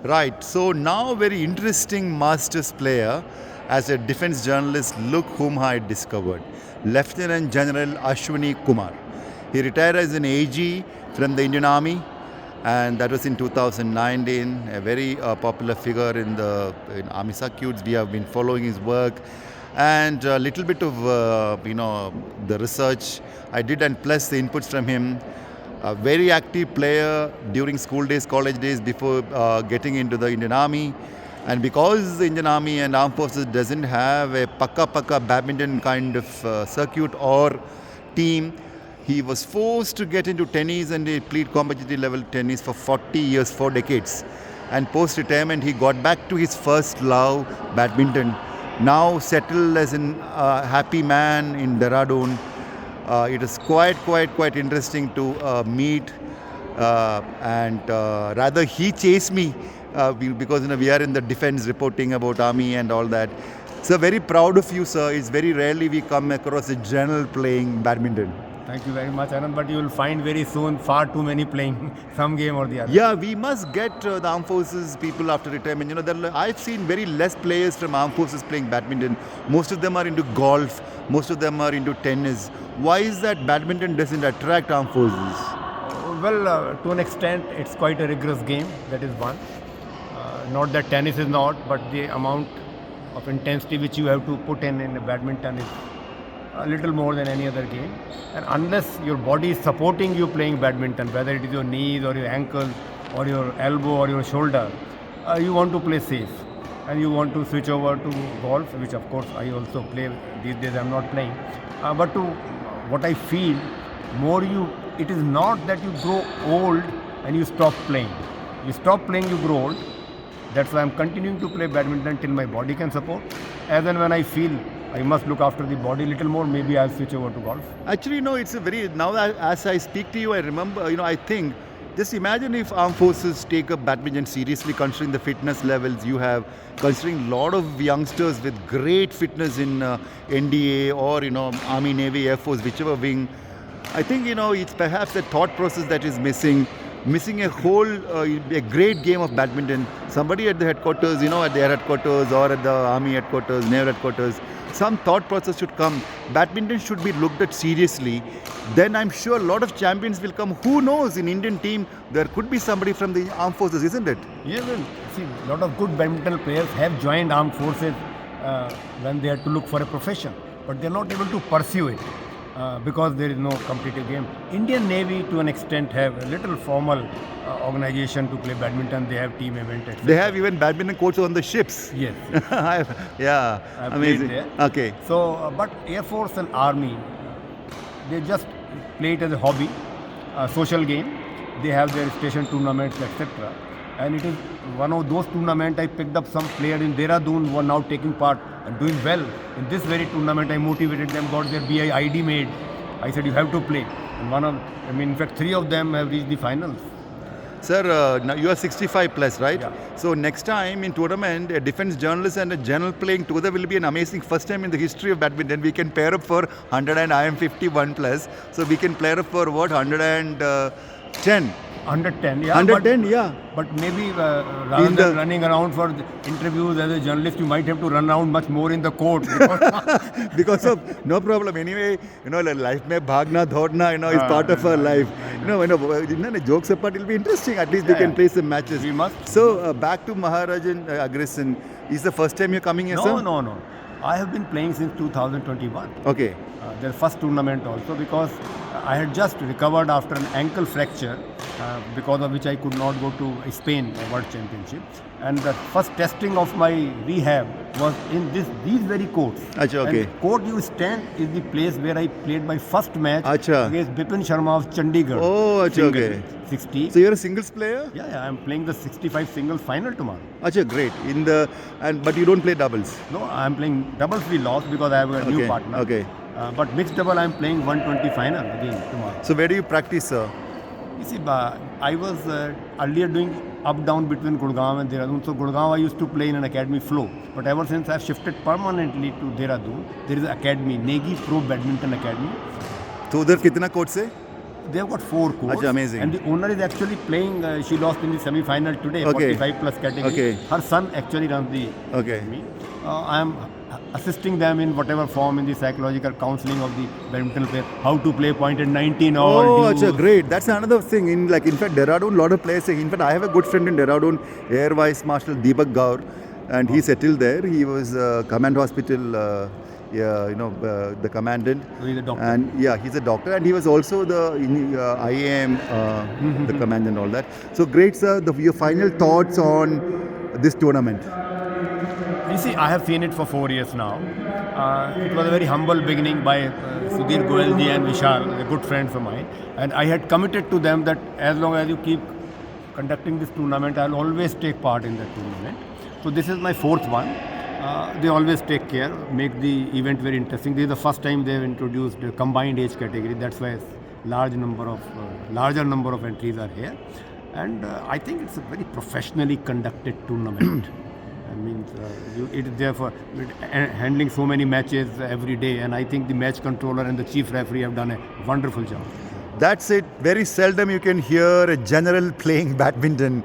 Right. So now very interesting masters player as a defense journalist. Look whom I discovered. Lieutenant General Ashwani Kumar. He retired as an AG from the Indian Army, and that was in 2019. A very popular figure in Army circuits. We have been following his work, and a little bit of the research I did, and plus the inputs from him. A very active player during school days, college days, before getting into the Indian Army. And because the Indian Army and Armed Forces doesn't have a paka badminton kind of circuit or team, he was forced to get into tennis, and he played competitive level tennis for 40 years, 4 decades. And post-retirement, he got back to his first love, badminton. Now settled as a happy man in Dehradun. It is quite interesting to meet, and rather he chased me because we are in the defense reporting about army and all that. So very proud of you, sir. It's very rarely we come across a general playing badminton. Thank you very much, Anand. But you will find very soon far too many playing some game or the other. Yeah, we must get the armed forces people after retirement. I've seen very less players from armed forces playing badminton. Most of them are into golf. Most of them are into tennis. Why is that badminton doesn't attract armed forces? Well, to an extent, it's quite a rigorous game. That is one. Not that tennis is not, but the amount of intensity which you have to put in badminton is a little more than any other game. And unless your body is supporting you playing badminton, whether it is your knees or your ankle or your elbow or your shoulder, you want to play safe. And you want to switch over to golf, which of course I also play. These days I'm not playing. But to what I feel, it is not that you grow old and you stop playing. You stop playing, you grow old. That's why I'm continuing to play badminton till my body can support. And then when I feel I must look after the body a little more, maybe I'll switch over to golf. Actually, no, it's a very, now as I speak to you, I remember, I think, just imagine if armed forces take up badminton seriously, considering the fitness levels you have, considering a lot of youngsters with great fitness in NDA or, Army, Navy, Air Force, whichever wing. I think, it's perhaps the thought process that is missing a great game of badminton. Somebody at the headquarters, at their headquarters or at the Army headquarters, Naval headquarters, some thought process should come. Badminton should be looked at seriously. Then I'm sure a lot of champions will come. Who knows, in Indian team, there could be somebody from the armed forces, isn't it? Yeah, well, see, a lot of good badminton players have joined armed forces when they had to look for a profession. But they're not able to pursue it. Because there is no competitive game. Indian Navy, to an extent, have a little formal organization to play badminton. They have team event, etc. They have even badminton courts on the ships. Yes. Yeah, I've amazing. played there. Okay. So, but Air Force and Army, they just play it as a hobby, a social game. They have their station tournaments, etc. And it is one of those tournaments I picked up some players in Dehradun who are now taking part and doing well. In this very tournament, I motivated them, got their BI ID made. I said, you have to play. And in fact, 3 of them have reached the finals. Sir, now you are 65 plus, right? Yeah. So next time in tournament, a defense journalist and a general playing together will be an amazing first time in the history of badminton. We can pair up for 100 and I am 51 plus. So we can pair up for what, 110? 110, yeah. 110, yeah. But maybe rather than running around for interviews as a journalist, you might have to run around much more in the court. Because of, no problem. Anyway, life mein bhagna, dhodna, is part of our life. Jokes apart, it'll be interesting. At least we can play some matches. We must. So, back to Maharajan aggression. Is the first time you're coming here, sir? No. I have been playing since 2021. Okay. The first tournament also, because I had just recovered after an ankle fracture, because of which I could not go to Spain World Championship. And the first testing of my rehab was in these very courts. Achha, okay. And court you stand is the place where I played my first match Achha. against Bipin Sharma of Chandigarh. Oh, achha, okay. 60. So you're a singles player? Yeah, I'm playing the 65 singles final tomorrow. Achha, great. But you don't play doubles? No, I'm playing doubles. We lost because I have a new partner. Okay. But mixed double, I'm playing 120 final again tomorrow. So where do you practice, sir? You see, I was earlier doing up-down between Gurgaon and Dehradun. So Gurgaon I used to play in an academy flow. But ever since I've shifted permanently to Dehradun, there is an academy, Negi Pro Badminton Academy. So उधर कितना court से? they have got 4 courts. Achha, amazing. And the owner is actually playing. She lost in the semi-final today, Okay. 45 plus category. Okay. Her son actually runs the Okay. meet. I am assisting them in whatever form in the psychological counseling of the badminton player, how to play point at 19 or Oh, do- achha, great. That's another thing. In fact, Dehradun, lot of players. In fact, I have a good friend in Dehradun, Air Vice Marshal Deepak Gaur, and he settled there. He was command hospital. The commandant. So he's a doctor. And yeah, he's a doctor, and he was also the IAM, the commandant, all that. So great, sir. Your final thoughts on this tournament? You see, I have seen it for 4 years now. It was a very humble beginning by Sudhir Goyalji and Vishal, the good friends of mine. And I had committed to them that as long as you keep conducting this tournament, I'll always take part in that tournament. So this is my 4th one. They always take care, make the event very interesting. This is the first time they have introduced a combined age category. That's why larger number of entries are here. And I think it's a very professionally conducted tournament. I mean, it is there for handling so many matches every day, and I think the match controller and the chief referee have done a wonderful job. That's it. Very seldom you can hear a general playing badminton,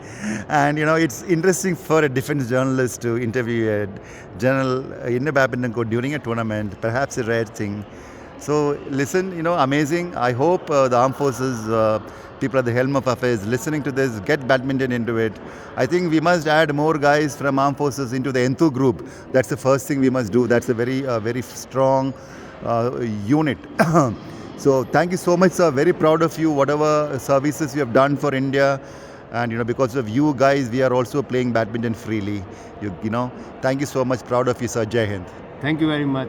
and it's interesting for a defense journalist to interview a general in a badminton court during a tournament. Perhaps a rare thing. So listen, amazing. I hope the armed forces people at the helm of affairs listening to this get badminton into it. I think we must add more guys from armed forces into the Enthu group. That's the first thing we must do. That's a very strong unit. So thank you so much, sir. Very proud of you, whatever services you have done for India. And because of you guys, we are also playing badminton freely. Thank you so much. Proud of you, sir. Jai Hind. Thank you very much.